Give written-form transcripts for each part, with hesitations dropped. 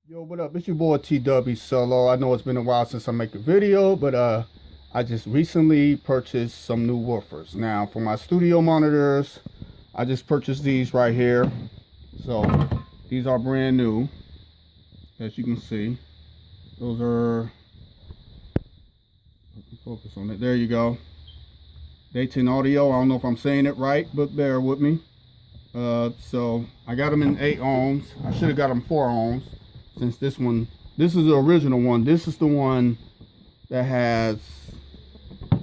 Yo, what up? It's your boy T-Dubbie Solo. I know it's been a while since I make a video, but I just recently purchased some new woofers. Now, for my studio monitors, I just purchased these right here. So, these are brand new, as you can see. Those are, focus on it. There you go. Dayton audio. I don't know if I'm saying it right, but bear with me. So, I got them in 8 ohms. I should have got them 4 ohms. Since this is the original one. This is the one that has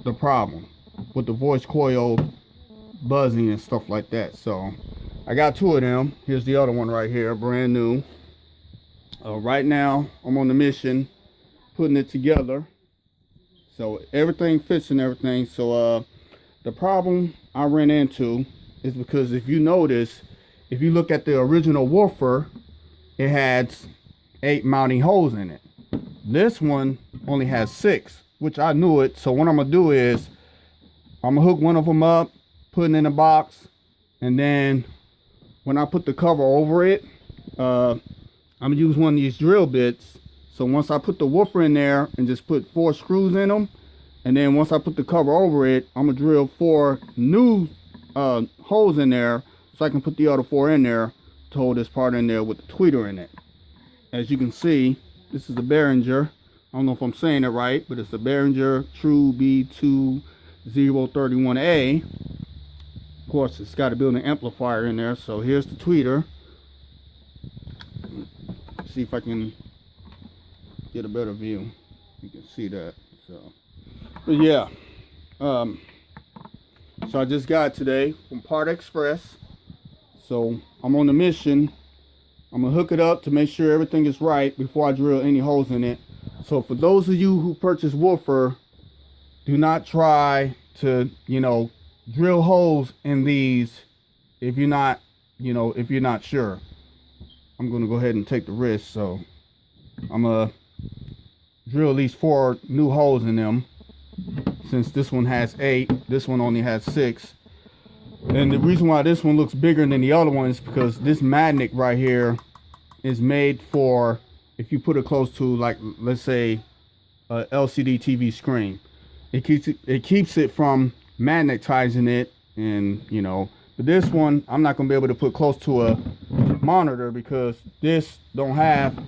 the problem with the voice coil buzzing and stuff like that. So I got 2 of them. Here's the other one right here, brand new. Right now I'm on the mission putting it together, so everything fits and everything. So the problem I ran into is because if you notice, if you look at the original woofer, it had 8 mounting holes in it. This one only has 6, which I knew it. So what I'm gonna do is I'm gonna hook one of them up, put it in a box, and then when I put the cover over it, I'm gonna use one of these drill bits. So once I put the woofer in there and just put 4 screws in them, and then once I put the cover over it, I'm gonna drill 4 new holes in there so I can put the other 4 in there to hold this part in there with the tweeter in it. As you can see, this is the Behringer. I don't know if I'm saying it right, but it's the Behringer True B2031A. Of course, it's got a built-in amplifier in there. So here's the tweeter. See if I can get a better view. You can see that. So, but yeah. So I just got it today from Part Express. So I'm on the mission. I'm gonna hook it up to make sure everything is right before I drill any holes in it. So for those of you who purchase woofer, do not try to, drill holes in these if you're not, if you're not sure. I'm gonna go ahead and take the risk. So I'm gonna drill at least 4 new holes in them. Since this one has 8, this one only has 6. And the reason why this one looks bigger than the other one is because this magnet right here is made for if you put it close to, like, let's say a LCD TV screen. It keeps it from magnetizing it, and but this one I'm not gonna be able to put close to a monitor because this don't have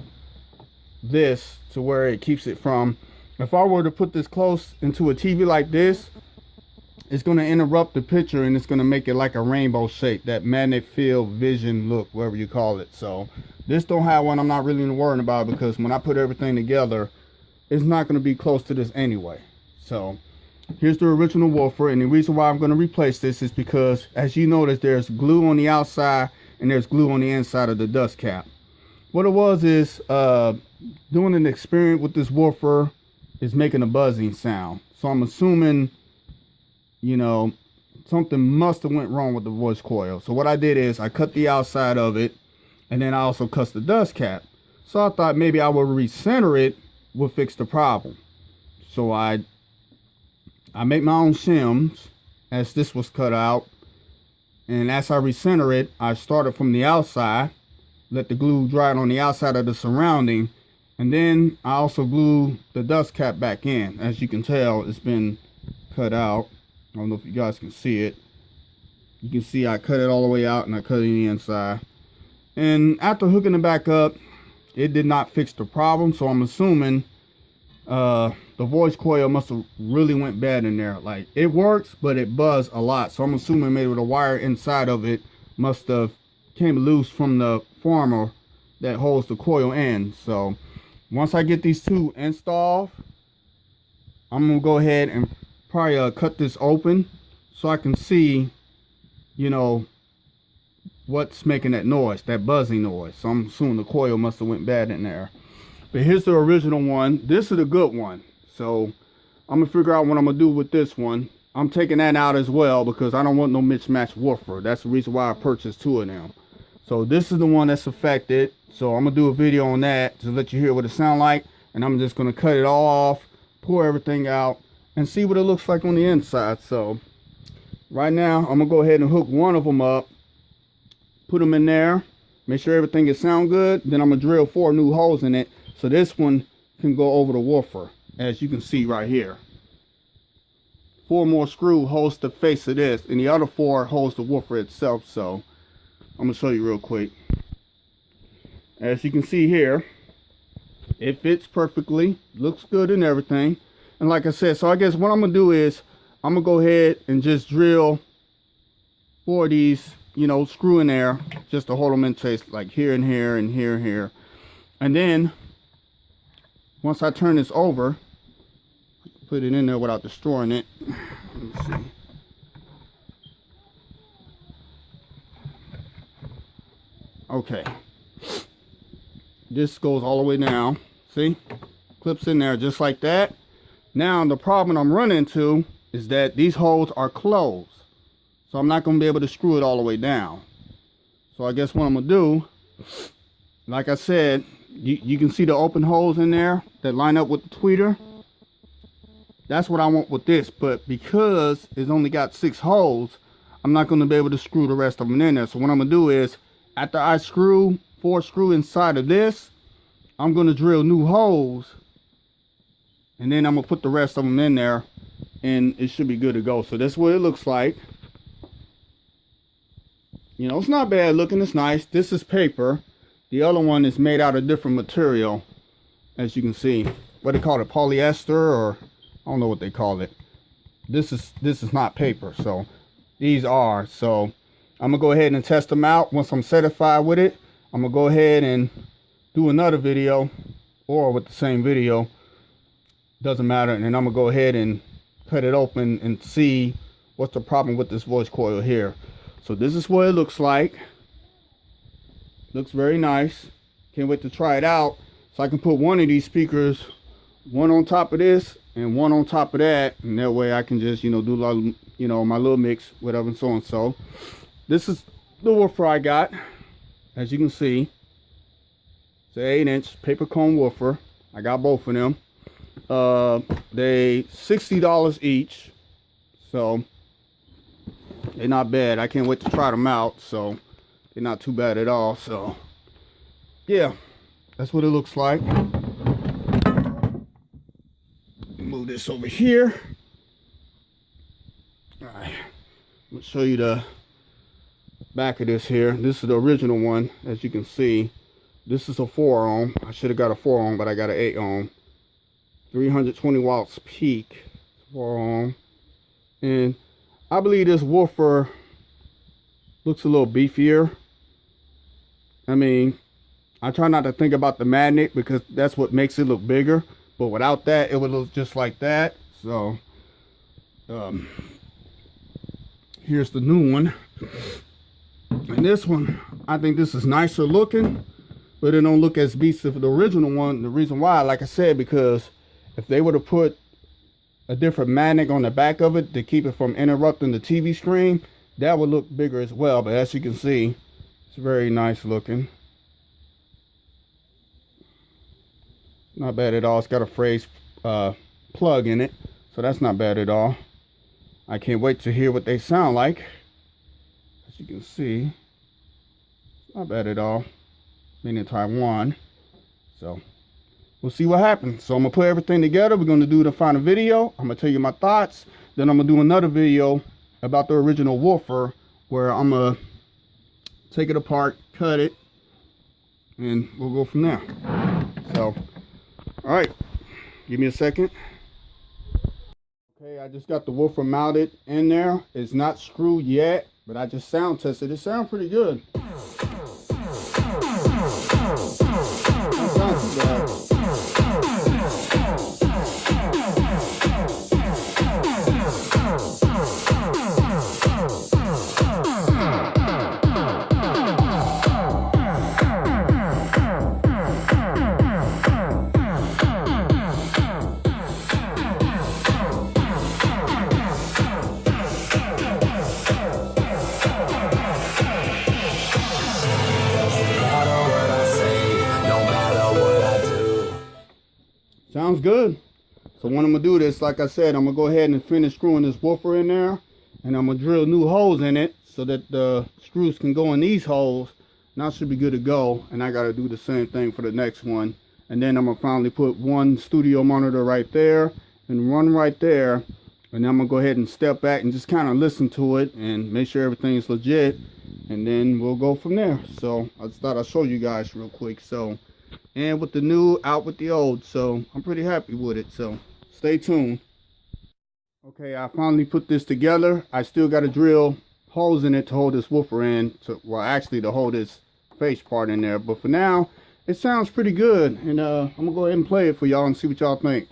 this to where it keeps it from. If I were to put this close into a TV like this, it's going to interrupt the picture and it's going to make it like a rainbow shape, that magnet field vision look, whatever you call it. So this don't have one. I'm not really worrying about it because when I put everything together, it's not going to be close to this anyway. So here's the original woofer, and the reason why I'm going to replace this is because, as you notice, there's glue on the outside and there's glue on the inside of the dust cap. What it was is doing an experiment with this woofer is making a buzzing sound. So I'm assuming something must have went wrong with the voice coil. So what I did is I cut the outside of it, and then I also cut the dust cap. So I thought maybe I would recenter it would fix the problem. So I make my own shims as this was cut out, and as I recenter it, I started from the outside, let the glue dry on the outside of the surrounding, and then I also glue the dust cap back in. As you can tell, it's been cut out. I don't know if you guys can see it. You can see I cut it all the way out and I cut it in the inside. And after hooking it back up, it did not fix the problem. So I'm assuming the voice coil must have really went bad in there. Like, it works, but it buzzed a lot. So I'm assuming maybe the wire inside of it must have came loose from the former that holds the coil in. So once I get these 2 installed, I'm gonna go ahead and probably cut this open so I can see what's making that noise, that buzzing noise. So I'm assuming the coil must have went bad in there. But here's the original one. This is a good one. So I'm gonna figure out what I'm gonna do with this one. I'm taking that out as well because I don't want no mismatched woofer. That's the reason why I purchased 2 of them. So this is the one that's affected. So I'm gonna do a video on that to let you hear what it sounds like, and I'm just gonna cut it all off, pour everything out, and see what it looks like on the inside. So right now I'm gonna go ahead and hook one of them up, put them in there, make sure everything is sound good. Then I'm gonna drill 4 new holes in it, so this one can go over the woofer, as you can see right here. 4 more screw holds the face of this, and the other 4 holds the woofer itself. So I'm gonna show you real quick. As you can see here, it fits perfectly, looks good and everything. And like I said, so I guess what I'm gonna do is I'm gonna go ahead and just drill 4 of these, you know, screw in there just to hold them in place, like here and here and here and here. And then once I turn this over, put it in there without destroying it. Let me see. Okay. This goes all the way down. See? Clips in there just like that. Now the problem I'm running into is that these holes are closed. So I'm not going to be able to screw it all the way down. So I guess what I'm going to do, like I said, you can see the open holes in there that line up with the tweeter. That's what I want with this, but because it's only got 6 holes, I'm not going to be able to screw the rest of them in there. So what I'm going to do is, after I screw 4 screws inside of this, I'm going to drill new holes, and then I'm going to put the rest of them in there, and it should be good to go. So that's what it looks like. You know, it's not bad looking, it's nice. This is paper. The other one is made out of different material, as you can see. What they call it, polyester, or I don't know what they call it. This is not paper, so these are. So I'm gonna go ahead and test them out. Once I'm certified with it, I'm gonna go ahead and do another video, or with the same video, doesn't matter. And then I'm gonna go ahead and cut it open and see what's the problem with this voice coil here. So this is what it looks like. Looks very nice. Can't wait to try it out, so I can put one of these speakers, one on top of this and one on top of that, and that way I can just, you know, do a lot of, you know, my little mix, whatever, and so on. So this is the woofer I got. As you can see, it's an 8-inch paper cone woofer. I got both of them. They $60 each, so they're not bad. I can't wait to try them out. So they're not too bad at all. So yeah, that's what it looks like. Move this over here. All right, I'm gonna show you the back of this here. This is the original one. As you can see, this is a 4 ohm. I should have got a 4 ohm, but I got an 8 ohm. 320 watts peak, 4 ohm. And I believe this woofer looks a little beefier. I mean, I try not to think about the magnet because that's what makes it look bigger. But without that, it would look just like that. So here's the new one. And this one, I think this is nicer looking, but it don't look as beastly for the original one. The reason why, like I said, because if they were to put a different magnet on the back of it to keep it from interrupting the TV screen, that would look bigger as well. But as you can see, it's very nice looking. Not bad at all. It's got a phrase plug in it, so that's not bad at all. I can't wait to hear what they sound like. As you can see, not bad at all. Made in Taiwan, so we'll see what happens. So I'm gonna put everything together. We're gonna do the final video. I'm gonna tell you my thoughts. Then I'm gonna do another video about the original woofer, where I'm gonna take it apart, cut it, and we'll go from there. So, all right, give me a second. Okay, I just got the woofer mounted in there. It's not screwed yet, but I just sound tested. It sounds pretty good. That sounds bad. Sounds good. So when I'm gonna do this, like I said, I'm gonna go ahead and finish screwing this woofer in there, and I'm gonna drill new holes in it so that the screws can go in these holes, Now it should be good to go, and I got to do the same thing for the next one. And then I'm gonna finally put one studio monitor right there and one right there, and then I'm gonna go ahead and step back and just kind of listen to it and make sure everything's legit, and then we'll go from there. So I just thought I'd show you guys real quick. So, and with the new out with the old, so I'm pretty happy with it, so stay tuned. Okay, I finally put this together. I still got to drill holes in it to hold this woofer in, well actually to hold this face part in there, but for now it sounds pretty good, and I'm gonna go ahead and play it for y'all and see what y'all think.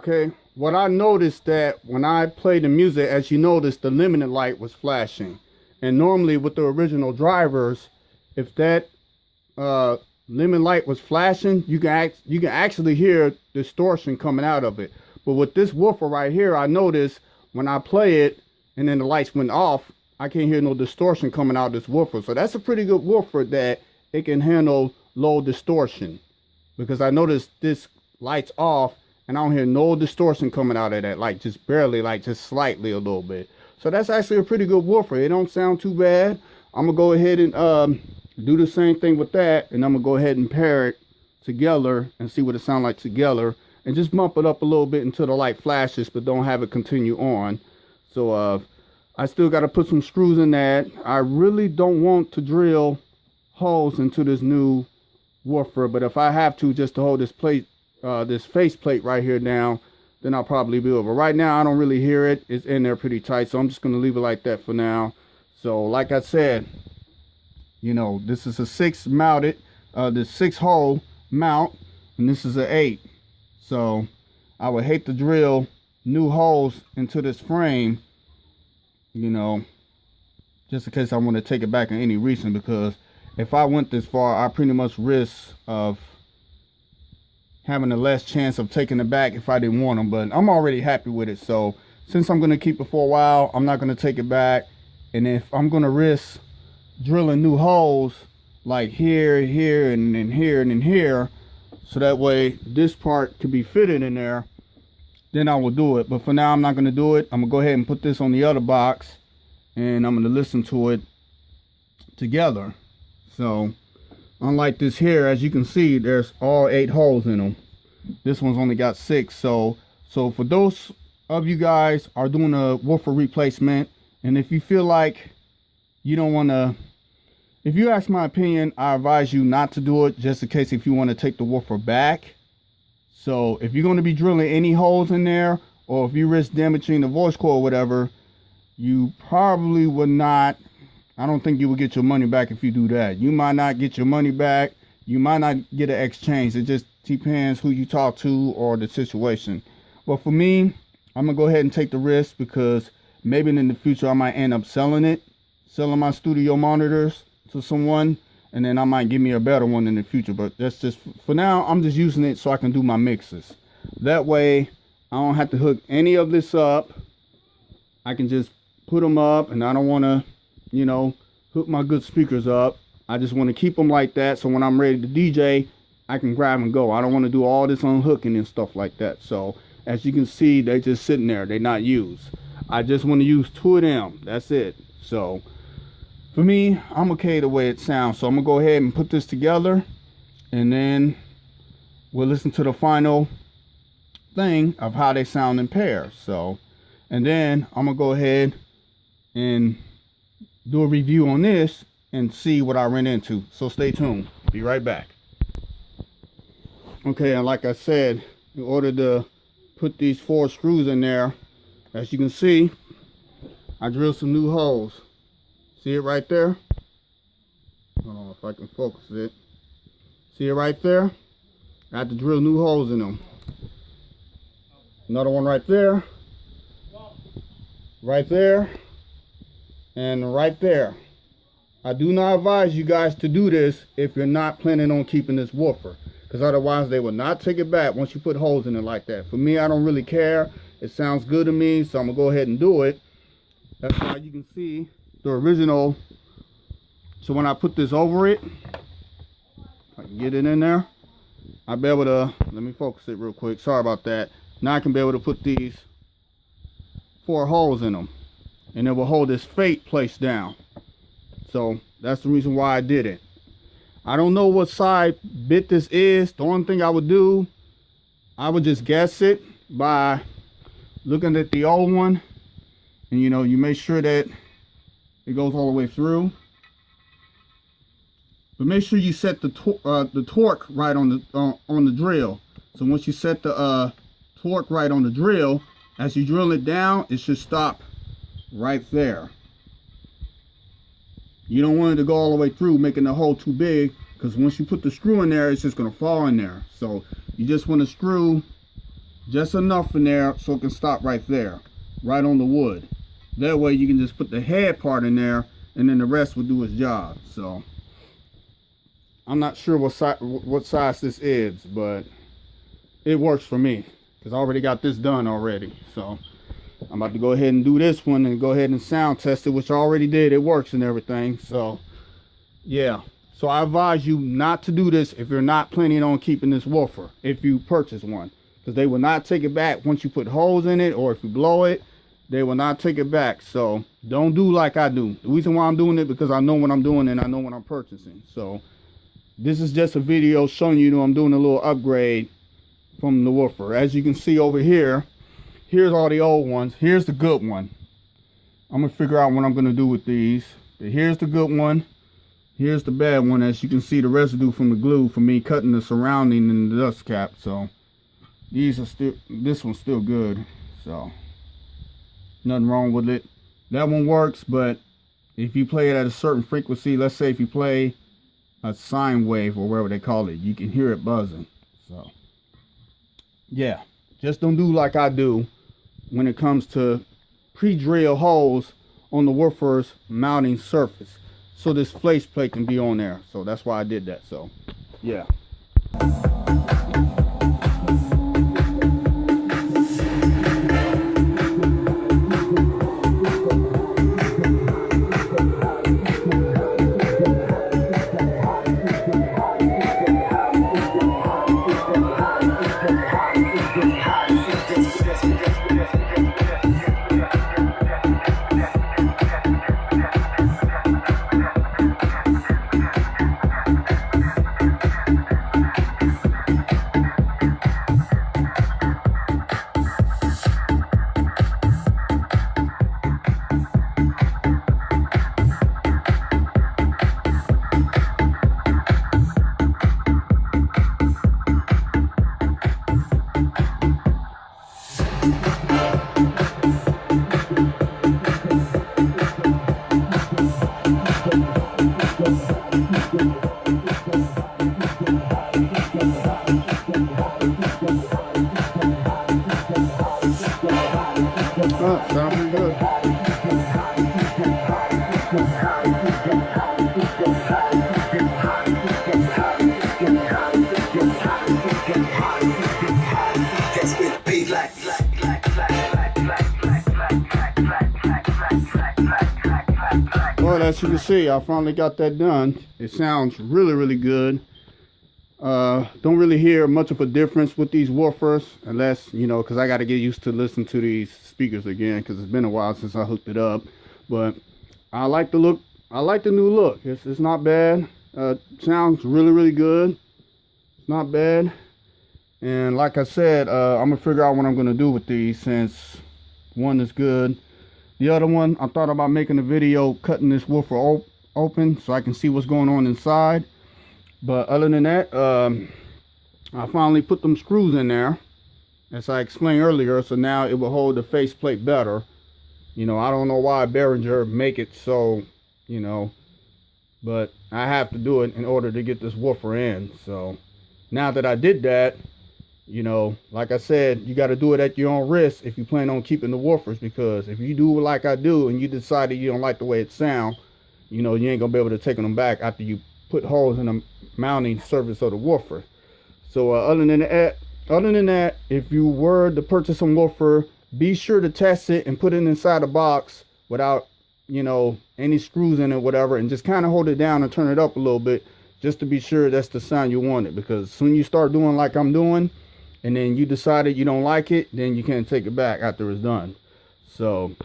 Okay, what I noticed that when I played the music, as you noticed, the limited light was flashing. And normally with the original drivers, if that limit light was flashing, you can actually hear distortion coming out of it. But with this woofer right here, I noticed when I play it and then the lights went off, I can't hear no distortion coming out of this woofer. So that's a pretty good woofer that it can handle low distortion, because I noticed this light's off and I don't hear no distortion coming out of that, like just barely, like just slightly a little bit. So that's actually a pretty good woofer. It don't sound too bad. I'm gonna go ahead and do the same thing with that, and I'm gonna go ahead and pair it together and see what it sounds like together, and just bump it up a little bit until the light flashes, but don't have it continue on. So I still got to put some screws in that. I really don't want to drill holes into this new woofer, but if I have to, just to hold this plate, this face plate right here down, then I'll probably be over. Right now I don't really hear it. It's in there pretty tight, so I'm just going to leave it like that for now. So like I said, you know, this is a 6 mounted, this 6 hole mount, and this is an 8. So I would hate to drill new holes into this frame, you know, just in case I want to take it back in any reason, because if I went this far, I pretty much risk of having a less chance of taking it back if I didn't want them. But I'm already happy with it, so since I'm going to keep it for a while, I'm not going to take it back. And if I'm going to risk drilling new holes like here, here, and then here, and then here, so that way this part could be fitted in there, then I will do it. But for now, I'm not going to do it. I'm going to go ahead and put this on the other box, and I'm going to listen to it together. So unlike this here, as you can see, there's all 8 holes in them. This one's only got 6. So for those of you guys are doing a woofer replacement, and if you feel like you don't want to, if you ask my opinion, I advise you not to do it, just in case if you want to take the woofer back. So if you're going to be drilling any holes in there, or if you risk damaging the voice coil or whatever, you probably would not, I don't think you will get your money back if you do that. You might not get your money back. You might not get an exchange. It just depends who you talk to or the situation. But for me, I'm going to go ahead and take the risk, because maybe in the future I might end up selling my studio monitors to someone, and then I might give me a better one in the future. But that's just, for now, I'm just using it so I can do my mixes. That way, I don't have to hook any of this up. I can just put them up, and I don't want to, you know, hook my good speakers up. I just want to keep them like that, so when I'm ready to DJ, I can grab and go. I don't want to do all this unhooking and stuff like that. So as you can see, they're just sitting there. They're not used. I just want to use 2 of them. That's it. So for me, I'm okay the way it sounds. So I'm gonna go ahead and put this together, and then we'll listen to the final thing of how they sound in pairs. So, and then I'm gonna go ahead and do a review on this and see what I ran into. So stay tuned. Be right back. Okay, and like I said, in order to put these 4 screws in there, as you can see, I drilled some new holes. See it right there? Hold on if I can focus it. See it right there? I had to drill new holes in them. Another one right there. Right there. And right there. I do not advise you guys to do this if you're not planning on keeping this woofer, because otherwise they will not take it back once you put holes in it like that. For me, I don't really care. It sounds good to me, so I'm gonna go ahead and do it. That's why you can see the original. So when I put this over it, I can get it in there. I'll be able to, let me focus it real quick. Sorry about that. Now I can be able to put these 4 holes in them, and it will hold this fate place down. So that's the reason why I did it. I don't know what side bit this is. The only thing I would do, I would just guess it by looking at the old one, and you know, you make sure that it goes all the way through. But make sure you set the torque right on the drill. So once you set the torque right on the drill, as you drill it down, it should stop right there. You don't want it to go all the way through, making the hole too big, because once you put the screw in there, it's just going to fall in there. So you just want to screw just enough in there so it can stop right there, right on the wood. That way you can just put the head part in there, and then the rest will do its job. So I'm not sure what size this is, but it works for me, because I already got this done already. So I'm about to go ahead and do this one and go ahead and sound test it, which I already did. It works and everything. So yeah, so I advise you not to do this if you're not planning on keeping this woofer, if you purchase one, because they will not take it back once you put holes in it, or if you blow it, they will not take it back. So don't do like I do. The reason why I'm doing it, because I know what I'm doing and I know what I'm purchasing. So this is just a video showing you that I'm doing a little upgrade from the woofer. As you can see over here, here's all the old ones. Here's the good one. I'm gonna figure out what I'm gonna do with these. But here's the good one. Here's the bad one. As you can see, the residue from the glue from me cutting the surrounding and the dust cap. So these are still, this one's still good. So nothing wrong with it. That one works, but if you play it at a certain frequency, let's say if you play a sine wave or whatever they call it, you can hear it buzzing. So yeah, just don't do like I do when it comes to pre-drill holes on the woofer's mounting surface, so this face plate can be on there. So that's why I did that. So yeah. Oh, sounds pretty good. Well, as you can see, I finally got that done. It sounds really, really good. Don't really hear much of a difference with these woofers, unless, you know, because I got to get used to listening to these speakers again, because it's been a while since I hooked it up. But I like the look. I like the new look. It's not bad. Sounds really, really good. It's not bad. And like I said, I'm gonna figure out what I'm gonna do with these, since one is good. The other one, I thought about making a video cutting this woofer open so I can see what's going on inside. But other than that, I finally put them screws in there, as I explained earlier, so now it will hold the faceplate better. You know, I don't know why Behringer make it so, you know, but I have to do it in order to get this woofer in. So now that I did that, you know, like I said, you got to do it at your own risk if you plan on keeping the woofers, because if you do like I do and you decided you don't like the way it sounds, you know, you ain't gonna be able to take them back after you put holes in the mounting surface of the woofer. So other than that, if you were to purchase a woofer, be sure to test it and put it inside a box without, you know, any screws in it, whatever, and just kind of hold it down and turn it up a little bit just to be sure that's the sound you wanted. Because soon you start doing like I'm doing, and then you decided you don't like it, then you can't take it back after it's done. So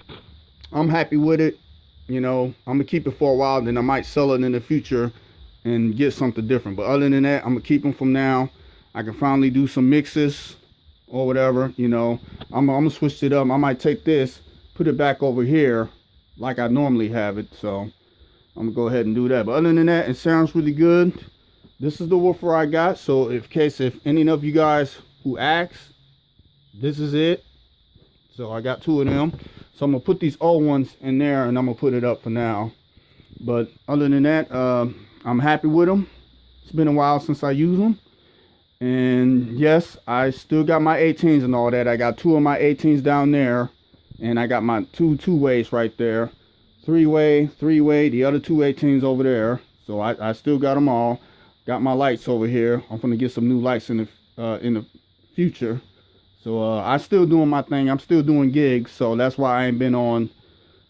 I'm happy with it. You know, I'm gonna keep it for a while, then I might sell it in the future and get something different. But other than that, I'm gonna keep them from now. I can finally do some mixes or whatever, you know. I'm gonna switch it up. I might take this, put it back over here like I normally have it. So I'm gonna go ahead and do that. But other than that, it sounds really good. This is the woofer I got. So if any of you guys who asked, this is it. So I got 2 of them. So I'm gonna put these old ones in there and I'm gonna put it up for now. But other than that, I'm happy with them. It's been a while since I used them. And yes, I still got my 18s and all that. I got 2 of my 18s down there, and I got my two ways right there. 3-way, the other 2 18s over there. So I still got them all. Got my lights over here. I'm gonna get some new lights in the future. So I still doing my thing. I'm still doing gigs, so that's why I ain't been on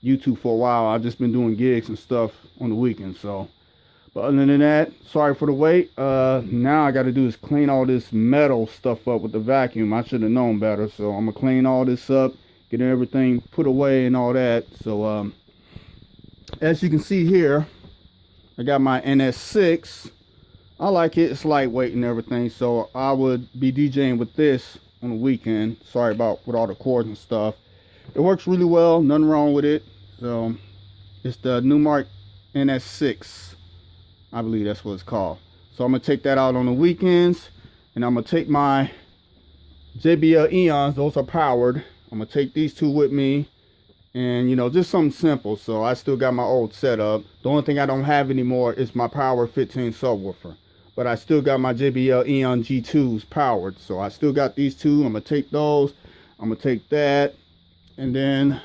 YouTube for a while. I've just been doing gigs and stuff on the weekends. So, but other than that, sorry for the wait. Now I got to do is clean all this metal stuff up with the vacuum. I should have known better. So I'm gonna clean all this up, get everything put away and all that. So as you can see here, I got my NS6. I like it. It's lightweight and everything, so I would be DJing with this on the weekend. Sorry about with all the cords and stuff. It works really well, nothing wrong with it. So it's the Newmark NS6, I believe that's what it's called. So I'm gonna take that out on the weekends, and I'm gonna take my JBL Eons. Those are powered. I'm gonna take these 2 with me, and you know, just something simple. So I still got my old setup. The only thing I don't have anymore is my Power 15 subwoofer. But I still got my JBL Eon G2s powered. So I still got these 2. I'm going to take those. I'm going to take that. And then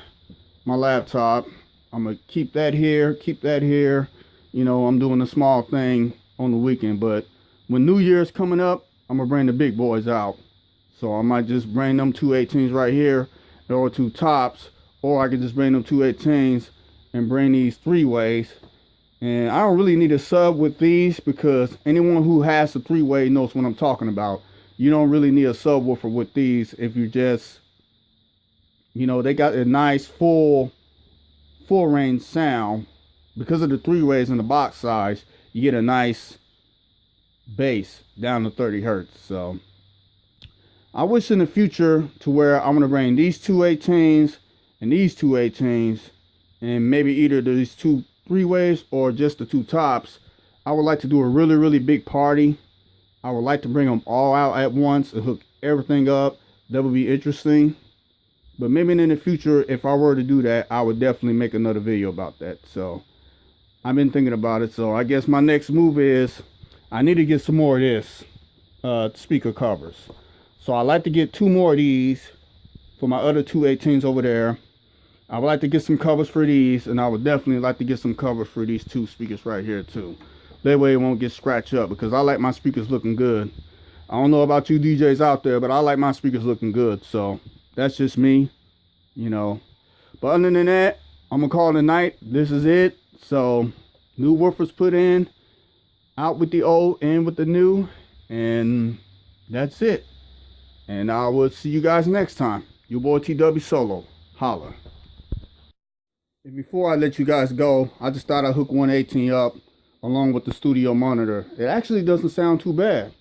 my laptop. I'm going to keep that here. You know, I'm doing a small thing on the weekend. But when New Year's coming up, I'm going to bring the big boys out. So I might just bring them 2 18s right here. Or 2 tops. Or I could just bring them 2 18s and bring these 3-ways. And I don't really need a sub with these, because anyone who has a 3-way knows what I'm talking about. You don't really need a subwoofer with these if you just, you know, they got a nice full range sound. Because of the 3-ways and the box size, you get a nice bass down to 30 hertz. So I wish in the future to where I'm going to bring these 2 18s and these 2 18s, and maybe either these 2 3-ways or just the 2 tops. I would like to do a really big party. I would like to bring them all out at once and hook everything up. That would be interesting. But maybe in the future, if I were to do that, I would definitely make another video about that. So I've been thinking about it. So I guess my next move is I need to get some more of this speaker covers. So I like to get 2 more of these for my other 2 18s over there. I would like to get some covers for these, and I would definitely like to get some covers for these 2 speakers right here too. That way it won't get scratched up, because I like my speakers looking good. I don't know about you DJs out there, but I like my speakers looking good. So that's just me, you know. But other than that, I'm gonna call it a night. This is it. So new woofers put in, out with the old, in with the new, and that's it. And I will see you guys next time. Your boy T-Dubbie Solo. Holla. And before I let you guys go, I just thought I'd hook 118 up along with the studio monitor. It actually doesn't sound too bad.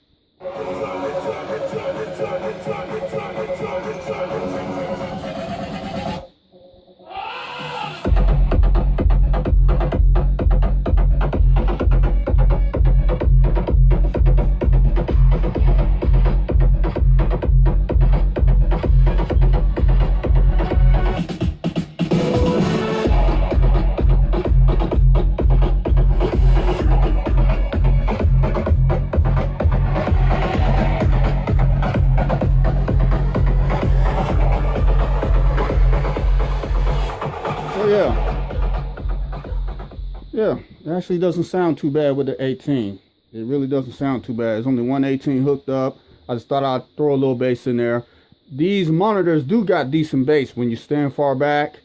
actually doesn't sound too bad with the 18. It really doesn't sound too bad. There's only one 18 hooked up. I just thought I'd throw a little bass in there. These monitors do got decent bass when you stand far back,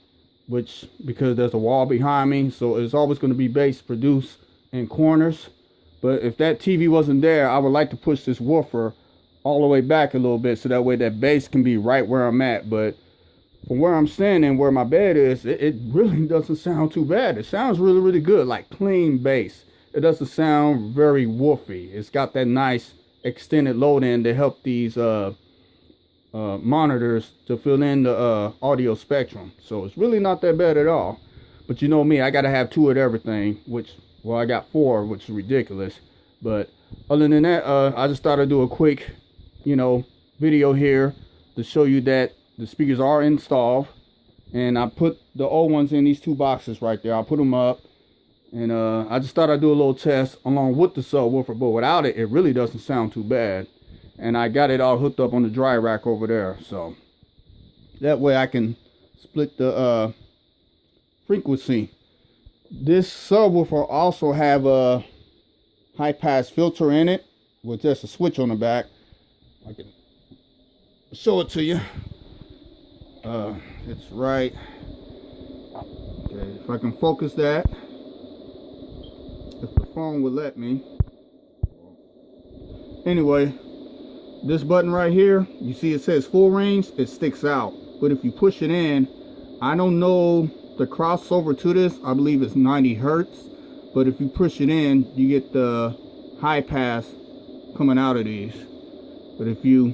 which because there's a wall behind me, so it's always going to be bass produced in corners. But if that TV wasn't there, I would like to push this woofer all the way back a little bit so that way that bass can be right where I'm at. But from where I'm standing, where my bed is, it really doesn't sound too bad. It sounds really, really good, like clean bass. It doesn't sound very woofy. It's got that nice extended load in to help these monitors to fill in the audio spectrum. So it's really not that bad at all. But you know me, I gotta have 2 of everything, which, well, I got 4, which is ridiculous. But other than that, I just thought I'd do a quick, you know, video here to show you that the speakers are installed. And I put the old ones in these 2 boxes right there. I put them up. And I just thought I'd do a little test along with the subwoofer, but without it, it really doesn't sound too bad. And I got it all hooked up on the dry rack over there, so that way I can split the frequency. This subwoofer also have a high pass filter in it with just a switch on the back. I can show it to you. It's right. Okay, if I can focus that. If the phone would let me. Anyway, this button right here, you see it says full range, it sticks out. But if you push it in, I don't know the crossover to this, I believe it's 90 hertz. But if you push it in, you get the high pass coming out of these. But if you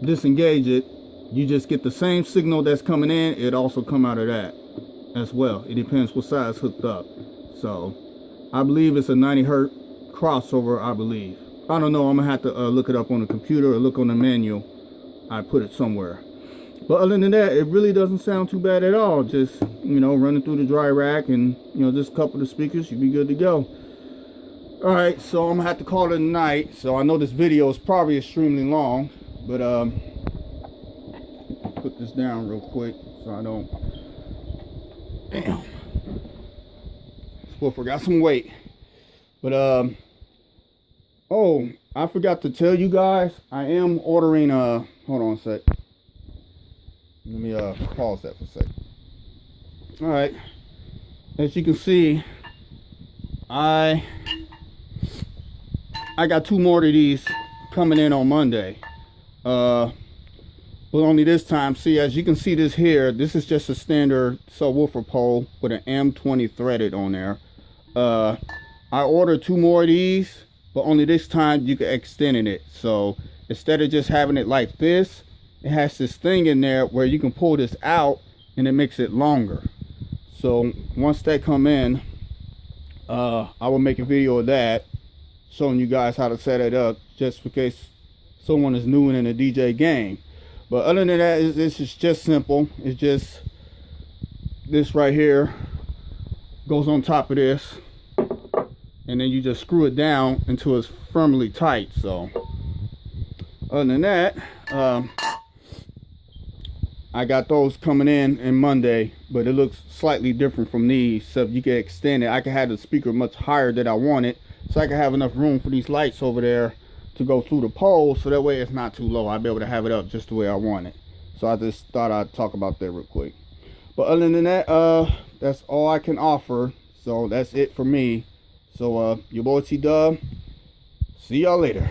disengage it, you just get the same signal that's coming in, it also come out of that as well. It depends what side it's hooked up. So I believe it's a 90 hertz crossover, I believe. I don't know, I'm gonna have to look it up on the computer or look on the manual. I put it somewhere. But other than that, it really doesn't sound too bad at all. Just, you know, running through the dry rack and, you know, just a couple of speakers, you'd be good to go. Alright, so I'm gonna have to call it a night. So I know this video is probably extremely long, but put this down real quick so I don't. Damn. Well, forgot some weight. But oh, I forgot to tell you guys, I am ordering hold on a sec. Let me pause that for a sec. All right, as you can see, I got 2 more of these coming in on Monday. But only this time, see, as you can see this here, this is just a standard subwoofer pole with an M20 threaded on there. I ordered 2 more of these, but only this time you can extend it. So instead of just having it like this, it has this thing in there where you can pull this out and it makes it longer. So once they come in, I will make a video of that showing you guys how to set it up, just in case someone is new in the DJ game. But other than that, this is just simple. It's just this right here goes on top of this, and then you just screw it down until it's firmly tight. So other than that, I got those coming in Monday, but it looks slightly different from these. So you can extend it. I can have the speaker much higher than I want it, so I can have enough room for these lights over there to go through the pole, so that way it's not too low. I'll be able to have it up just the way I want it. So I just thought I'd talk about that real quick. But other than that, that's all I can offer. So that's it for me. So your boy T-Dub, see y'all later.